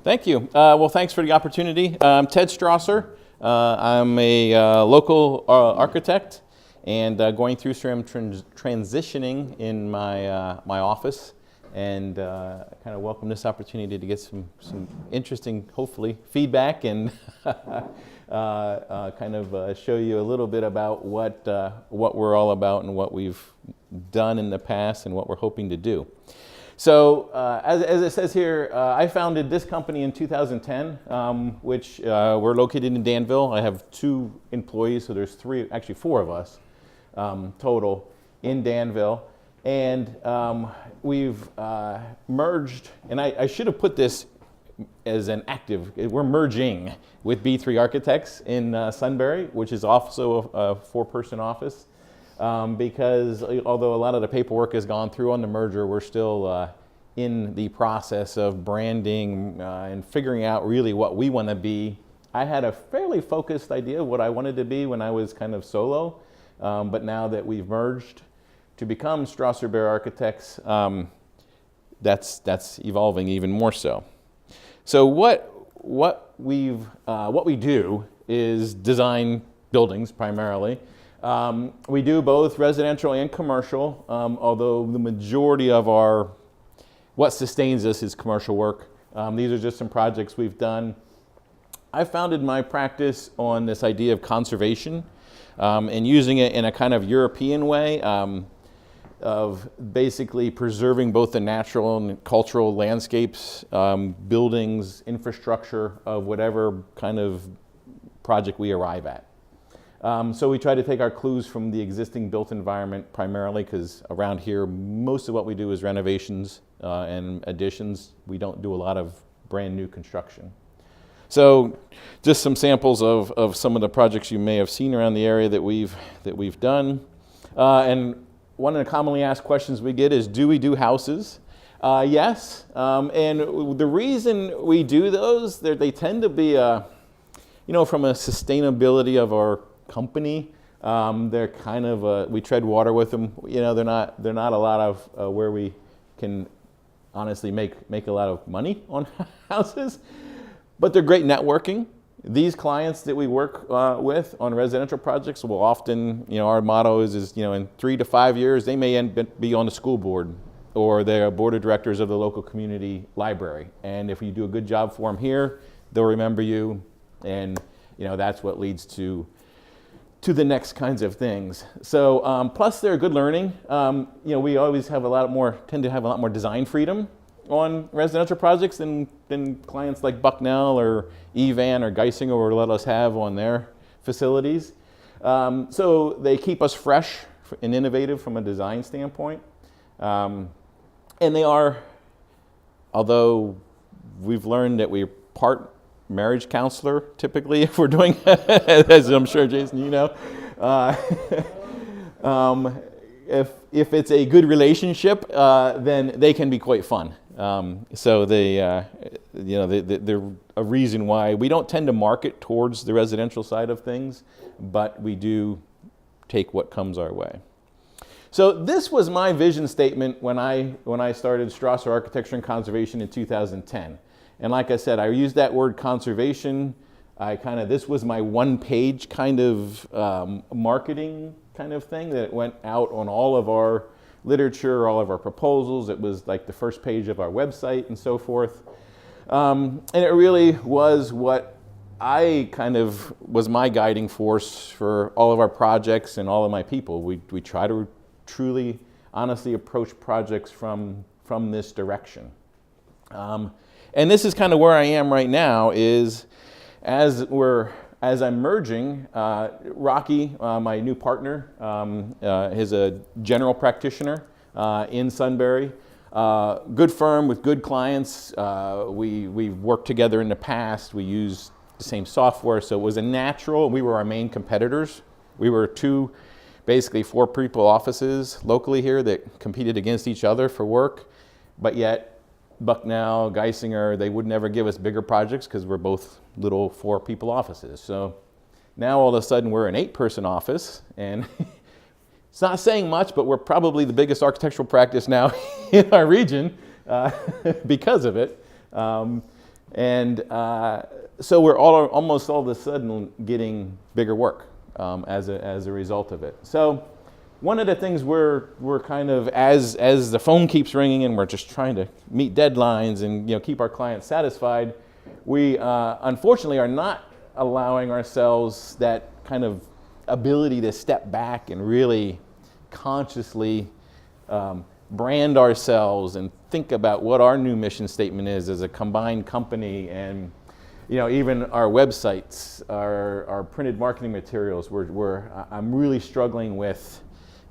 Thank you. Well, thanks for the opportunity. I'm Ted Strosser. I'm a local architect and going through some transitioning in my office, and kind of welcome this opportunity to get some interesting, hopefully, feedback and kind of show you a little bit about what we're all about and what we've done in the past and what we're hoping to do. So as it says here, I founded this company in 2010, which we're located in Danville. I have 2 employees, so there's 4 of us total in Danville. And we've merged, and I should have put this as an active, we're merging with B3 Architects in Sunbury, which is also a 4-person office. Because although a lot of the paperwork has gone through on the merger, we're still in the process of branding and figuring out really what we want to be. I had a fairly focused idea of what I wanted to be when I was kind of solo, but now that we've merged to become Strosser Baer Architects, that's evolving even more so. So what we do is design buildings primarily. We do both residential and commercial, although the majority of what sustains us is commercial work. These are just some projects we've done. I founded my practice on this idea of conservation and using it in a kind of European way of basically preserving both the natural and cultural landscapes, buildings, infrastructure of whatever kind of project we arrive at. So we try to take our clues from the existing built environment primarily, because around here most of what we do is renovations and additions. We don't do a lot of brand new construction. So just some samples of some of the projects you may have seen around the area that we've done. And one of the commonly asked questions we get is, do we do houses? Yes, and the reason we do those, they tend to be from a sustainability of our company, they're kind of we tread water with them. They're not a lot of where we can honestly make a lot of money on houses, but they're great networking. These clients that we work with on residential projects will often, our motto is in 3 to 5 years they may be on the school board or they're board of directors of the local community library, and if you do a good job for them here, they'll remember you, and that's what leads to the next kinds of things. So plus they're good learning. We always have tend to have a lot more design freedom on residential projects than clients like Bucknell or Evan or Geisinger will let us have on their facilities. So they keep us fresh and innovative from a design standpoint. And they are, although we've learned that we're part marriage counselor, typically, if we're doing, as I'm sure, Jason, if it's a good relationship, then they can be quite fun. So they're a reason why we don't tend to market towards the residential side of things, but we do take what comes our way. So this was my vision statement when I started Strosser Architecture and Conservation in 2010. And like I said, I used that word conservation. This was my one-page kind of marketing kind of thing that went out on all of our literature, all of our proposals. It was like the first page of our website and so forth. And it really was what was my guiding force for all of our projects and all of my people. We try to truly, honestly approach projects from this direction. And this is kind of where I am right now, is as I'm merging, Rocky, my new partner, is a general practitioner in Sunbury. Good firm with good clients. We've worked together in the past. We used the same software, so it was a natural. We were our main competitors. We were 2, basically 4 people offices locally here that competed against each other for work, but yet Bucknell, Geisinger, they would never give us bigger projects because we're both little 4-people offices. So now all of a sudden we're an 8-person office, and it's not saying much, but we're probably the biggest architectural practice now in our region because of it. And so we're almost all of a sudden getting bigger work as a result of it. So one of the things we're kind of, as the phone keeps ringing and we're just trying to meet deadlines and keep our clients satisfied, we unfortunately are not allowing ourselves that kind of ability to step back and really consciously brand ourselves and think about what our new mission statement is as a combined company. And even our websites, our printed marketing materials, I'm really struggling with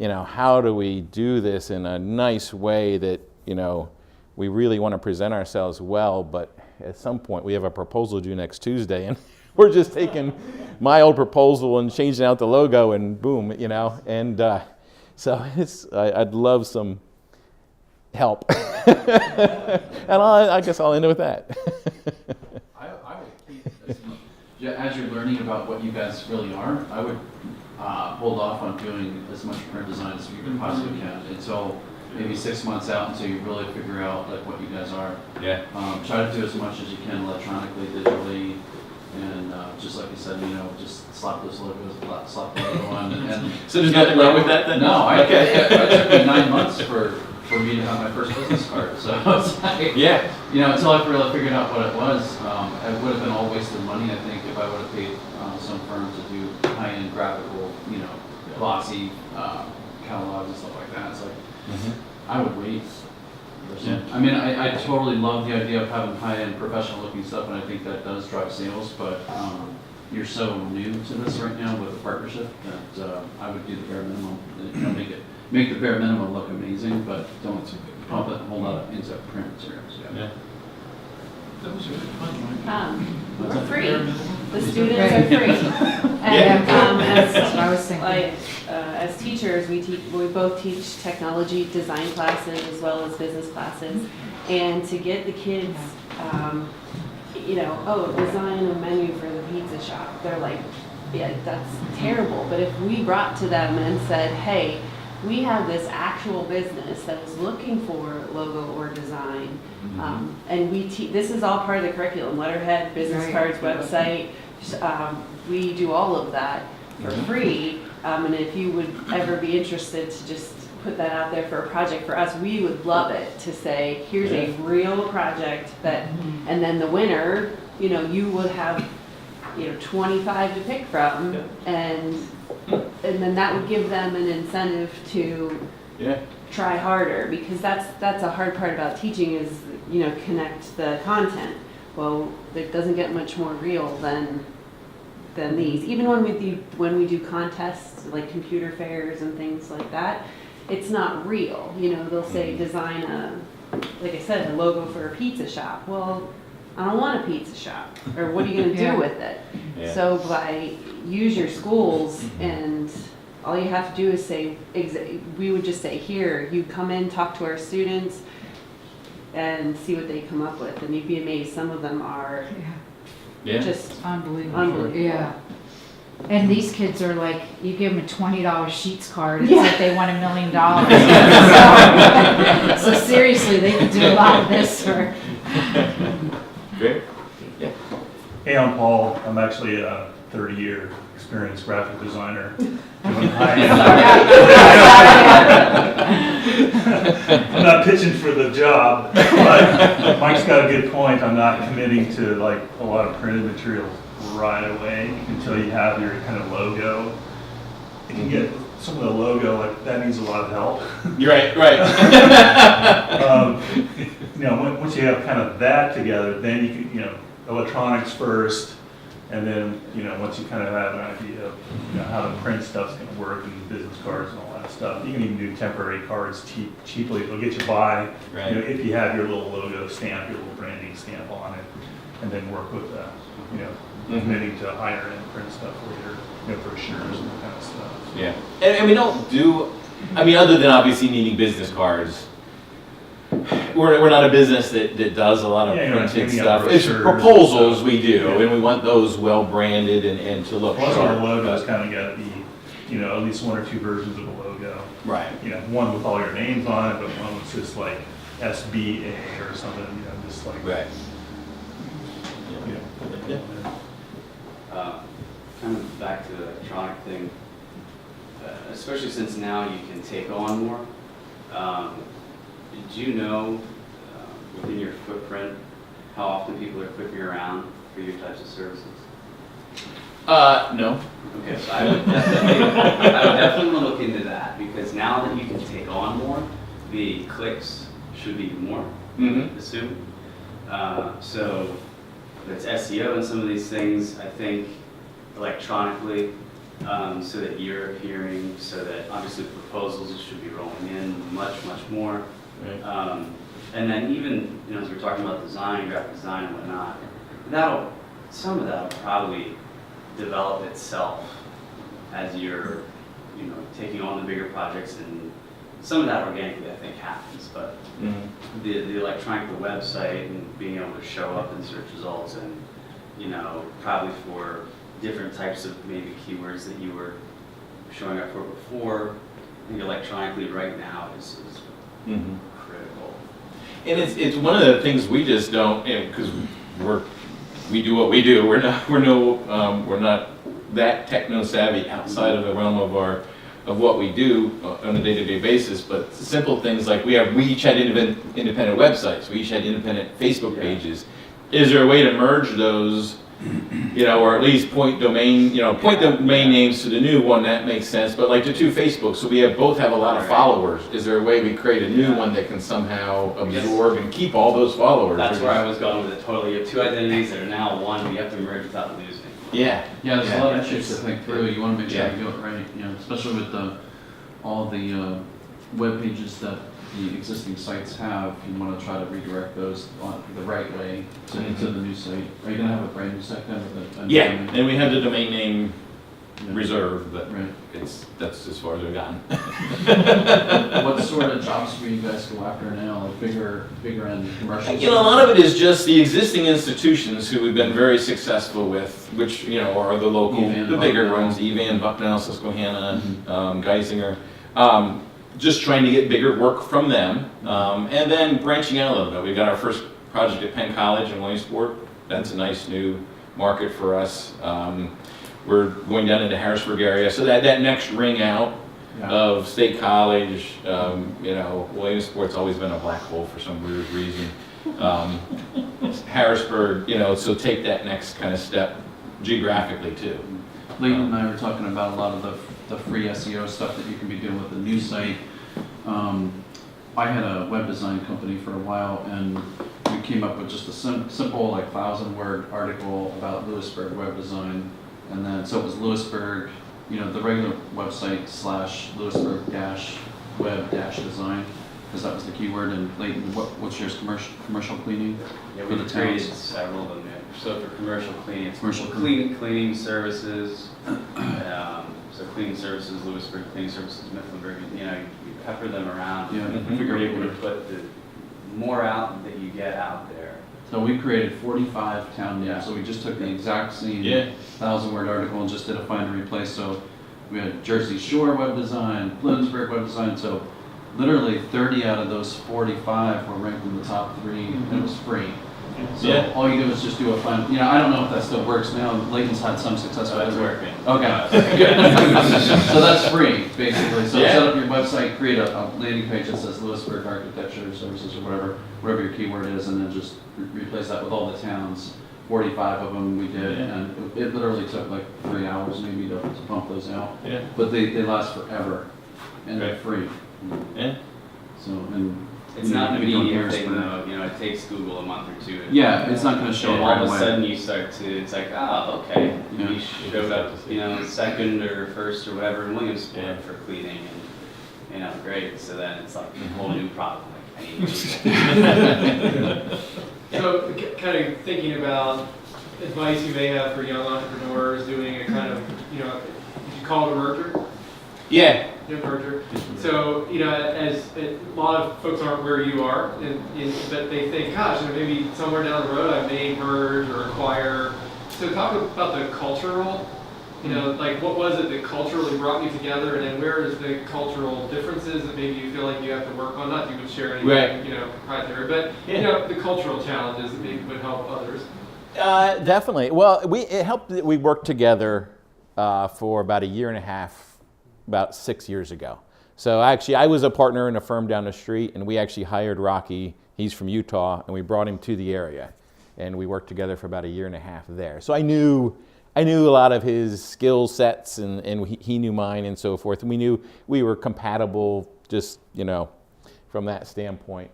how do we do this in a nice way that we really want to present ourselves well, but at some point we have a proposal due next Tuesday and we're just taking my old proposal and changing out the logo and boom, and so I'd love some help. And I guess I'll end it with that. I would keep, as you're learning about what you guys really are, I would hold off on doing as much print design as you can possibly can until maybe 6 months out, until you really figure out like what you guys are. Yeah. Try to do as much as you can electronically, digitally, and just like you said, just slap those logos, slap the logo on. And so there's nothing wrong with that then? No, it took me 9 months for me to have my first business card. So it's like, until I really figured out what it was, it would have been all wasted money, I think, if I would have paid some firm to do high-end graphical, glossy catalogs and stuff like that. It's like, I would wait. Yeah. I mean, I totally love the idea of having high-end professional looking stuff, and I think that does drive sales, but you're so new to this right now with the partnership that I would do the bare minimum. Make the bare minimum look amazing, but don't pump a whole lot into print materials. Yeah. That was really fun. We're free. The students are free. And That's what I was thinking. as teachers, we both teach technology design classes as well as business classes. And to get the kids, design a menu for the pizza shop, they're like, yeah, that's terrible. But if we brought to them and said, hey, we have this actual business that is looking for logo or design, and this is all part of the curriculum, letterhead, business cards, website, we do all of that for free, and if you would ever be interested to just put that out there for a project for us, we would love it to say, here's a real project that, and then the winner, you would have 25 to pick from, and then that would give them an incentive to try harder, because that's a hard part about teaching is connect the content. Well, it doesn't get much more real than these. Even when we do contests like computer fairs and things like that, it's not real. They'll say design like I said, a logo for a pizza shop. Well, I don't want a pizza shop. Or what are you going to do with it? Yeah. So use your schools, and all you have to do is say, we would just say, here, you come in, talk to our students, and see what they come up with. And you'd be amazed. Some of them are just unbelievable. Yeah. And these kids are like, you give them a $20 Sheets card, it's like they won $1 million. So seriously, they could do a lot of this for. Great. Yeah. Hey, I'm Paul. I'm actually a 30-year experienced graphic designer. I'm not pitching for the job, but Mike's got a good point. I'm not committing to like a lot of printed materials right away until you have your kind of logo. You can get some of the logo, like that needs a lot of help. You're right. Once you have kind of that together, then you can, electronics first, and then, once you kind of have an idea of, how the print stuff's going to work and business cards and all that stuff, you can even do temporary cards cheaply. It'll get you by, if you have your little logo stamp, your little branding stamp on it, and then work with committing to higher end print stuff later, brochures and that kind of stuff. Yeah, and we don't do, other than obviously needing business cards, we're not a business that does a lot of printed stuff. It's proposals we do, and we want those well branded and to look sharp. Our logo's kind of got to be, at least one or two versions of a logo. Right. One with all your names on it, but one that's just like SBA or something, just like. Right. back to the electronic thing, especially since now you can take on more. Did you know within your footprint how often people are clicking around for your types of services? No. Okay, so I would definitely want to look into that, because now that you can take on more, the clicks should be more, assume. So if it's SEO and some of these things, I think electronically, so that you're appearing, so that obviously proposals should be rolling in much more. Right. And then even, as we're talking about design, graphic design and whatnot, some of that'll probably develop itself as you're, taking on the bigger projects, and some of that organically I think happens, but the electronic, the website, and being able to show up in search results, and, probably for different types of maybe keywords that you were showing up for before, I think electronically right now is critical. And it's one of the things we just don't, because we do what we do. We're not that techno savvy outside of the realm of what we do on a day-to-day basis. But simple things like we each had independent websites. We each had independent Facebook pages. Is there a way to merge those? Or at least point domain names to the new one, that makes sense. But like the two Facebooks, so we both have a lot of followers. Is there a way we create a new one that can somehow absorb and keep all those followers? That's where I was going with it totally. You have two identities that are now one, but you have to merge without losing. Yeah. Yeah, there's a lot of issues to think through. You want to make sure you do it right, especially with all the web pages that the existing sites have. You want to try to redirect those on the right way to the new site. Are you going to have a brand new site then? And we have the domain name reserved, but that's as far as we've gotten. What sort of jobs do you guys go after now? Like bigger end commercial? A lot of it is just the existing institutions who we've been very successful with, which are the local, the bigger ones, Evan, Bucknell, Susquehanna, Geisinger. Just trying to get bigger work from them, and then branching out a little bit. We've got our first project at Penn College in Williamsport. That's a nice new market for us. We're going down into Harrisburg area, so that next ring out of State College, Williamsport's always been a black hole for some weird reason. Harrisburg, so take that next kind of step geographically too. Leighton and I were talking about a lot of the free SEO stuff that you can be doing with the new site. I had a web design company for a while, and we came up with just a simple 1,000-word article about Lewisburg web design, and then so it was Lewisburg, the regular website / Lewisburg-web-design, because that was the keyword. And Leighton, what's yours? Commercial cleaning? Yeah, for the we've created towns? several of them. So for commercial cleaning, it's Commercial cleaning services. So cleaning services, Lewisburg cleaning services, Mifflinburg. You pepper them around. You're able to put the more out that you get out there. So we created 45 town names. So we just took the exact same 1,000-word article and just did a find and replace. So we had Jersey Shore web design, Bloomsburg web design. So literally 30 out of those 45 were ranked in the top 3, and it was free. So all you do is just do a find. I don't know if that still works now. Leighton's had some success with it. That's working. Okay. So that's free, basically. So set up your website, create a landing page that says Lewisburg Architecture Services or whatever your keyword is, and then just replace that with all the towns. 45 of them we did, and it literally took 3 hours maybe to pump those out. Yeah. But they last forever, and they're free. Yeah. So and. It's not an immediate thing though, it takes Google a month or two. It's not going to show and right all of away. a sudden you start to, it's like, oh, okay, you showed up, second or first or whatever in Williamsport for cleaning, and great. So then it's like a whole new problem. I need So kind of thinking about advice you may have for young entrepreneurs doing a kind of, did you call it a merger? Yeah. Merger. So, as a lot of folks aren't where you are, but they think, gosh, maybe somewhere down the road I may merge or acquire. So talk about the cultural, what was it that culturally brought you together, and then where is the cultural differences that maybe you feel like you have to work on? Not that you would share anything, proprietary, but, the cultural challenges that maybe would help others. Definitely. Well, it helped that we worked together for about a year and a half, about 6 years ago. So actually, I was a partner in a firm down the street, and we actually hired Rocky. He's from Utah, and we brought him to the area, and we worked together for about a year and a half there. So I knew a lot of his skill sets, and he knew mine, and so forth. And we knew we were compatible, just from that standpoint.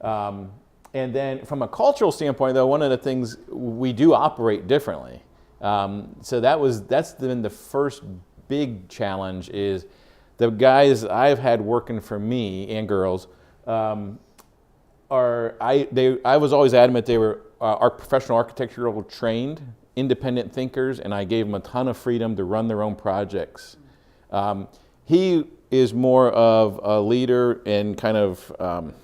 And then from a cultural standpoint, though, one of the things we do operate differently. So that's been the first big challenge is the guys I've had working for me and girls I was always adamant they were professional architectural trained, independent thinkers, and I gave them a ton of freedom to run their own projects. He is more of a leader and kind of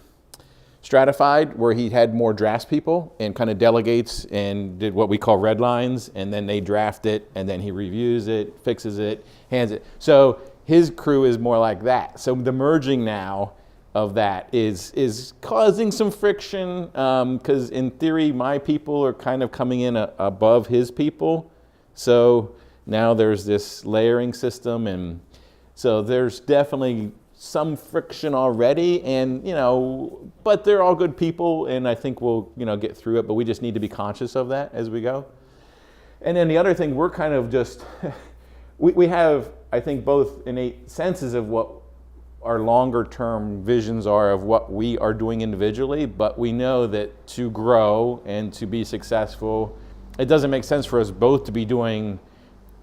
stratified, where he had more draftspeople and kind of delegates and did what we call red lines, and then they draft it, and then he reviews it, fixes it, hands it. So his crew is more like that. So the merging now of that is causing some friction, because in theory my people are kind of coming in above his people. So now there's this layering system, and so there's definitely some friction already, and but they're all good people, and I think we'll get through it, but we just need to be conscious of that as we go. And then the other thing, we're kind of just we have, I think, both innate senses of what our longer term visions are of what we are doing individually, but we know that to grow and to be successful, it doesn't make sense for us both to be doing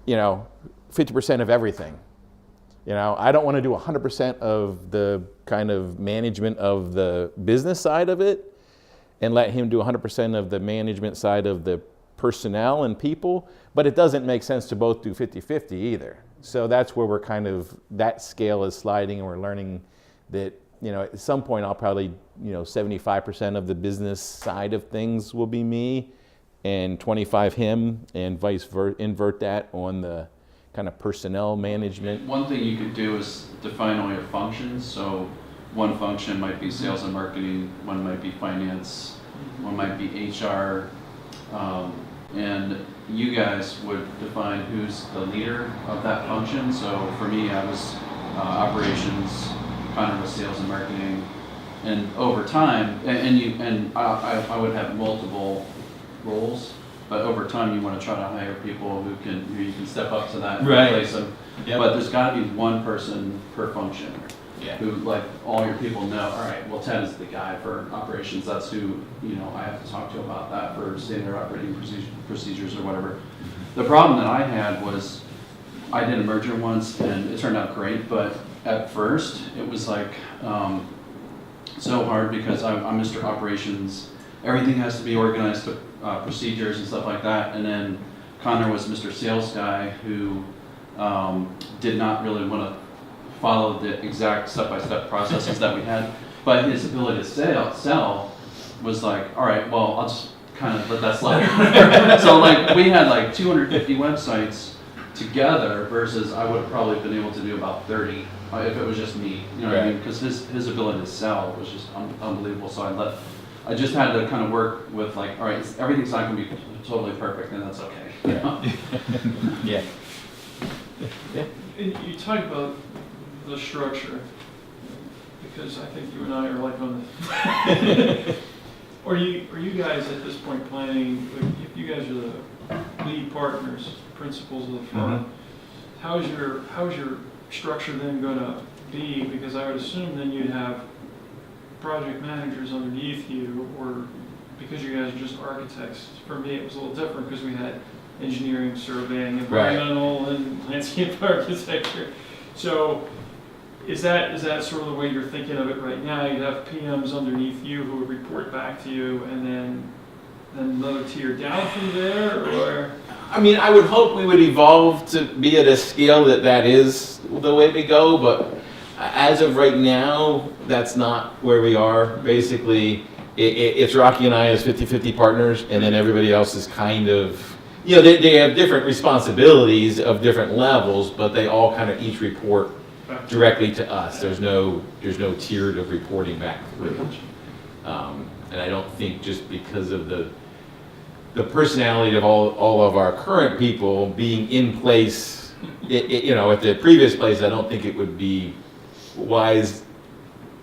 50% of everything. I don't want to do 100% of the kind of management of the business side of it and let him do 100% of the management side of the personnel and people, but it doesn't make sense to both do 50-50 either. So that's where we're kind of, that scale is sliding, and we're learning that, at some point I'll probably, 75% of the business side of things will be me and 25 him, and invert that on the kind of personnel management. One thing you could do is define all your functions. So one function might be sales and marketing, one might be finance, one might be HR, and you guys would define who's the leader of that function. So for me, I was operations, Connor was sales and marketing, and over time, I would have multiple roles. But over time, you want to try to hire people who you can step up to that and replace them. Yep. But there's got to be one person per function. Yeah. Who, like, all your people know, all right, well, Ted is the guy for operations. That's who, I have to talk to about that for standard operating procedures or whatever. Mm-hmm. The problem that I had was I did a merger once, and it turned out great. But at first, it was like so hard because I'm Mr. Operations. Everything has to be organized to procedures and stuff like that. And then Connor was Mr. Sales guy who did not really want to follow the exact step-by-step processes that we had. But his ability to sell was like, all right, well, I'll just kind of let that slide. So like we had like 250 websites together versus I would have probably been able to do about 30 if it was just me. What I mean? Because his ability to sell was just unbelievable. So I just had to kind of work with like, all right, everything's not going to be totally perfect, and that's okay. Yeah. And you talk about the structure, because I think you and I are like on the. Are you guys at this point planning? If you guys are the lead partners, principals of the firm, how's your structure then going to be? Because I would assume then you'd have project managers underneath you, or because you guys are just architects. For me, it was a little different because we had engineering, surveying, environmental, and landscape architecture. So is that sort of the way you're thinking of it right now? You'd have PMs underneath you who would report back to you, and then another tier down from there, or? I mean, I would hope we would evolve to be at a scale that is the way we go, but as of right now, that's not where we are. Basically, it's Rocky and I as 50-50 partners, and then everybody else is kind of, they have different responsibilities of different levels, but they all kind of each report directly to us. There's no tiered of reporting back through. And I don't think just because of the personality of all of our current people being in place you know, at the previous place, I don't think it would be wise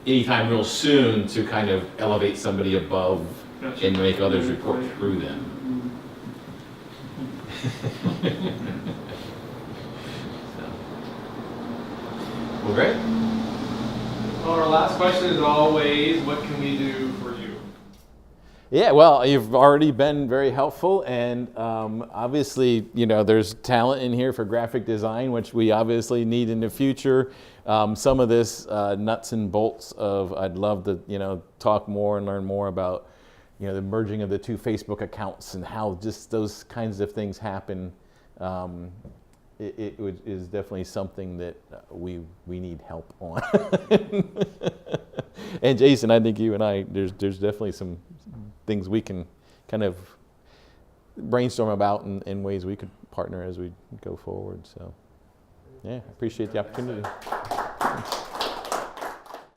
anytime real soon to kind of elevate somebody above Gotcha. and make others report through them. Well, great. Well, our last question is always, what can we do for you? Yeah, well, you've already been very helpful, and obviously, you know, there's talent in here for graphic design, which we obviously need in the future. Some of this nuts and bolts of, I'd love to, you know, talk more and learn more about, you know, the merging of the two Facebook accounts and how just those kinds of things happen. Is definitely something that we need help on. And Jason, I think you and I, there's definitely some things we can kind of brainstorm about in ways we could partner as we go forward. So, yeah, appreciate the opportunity.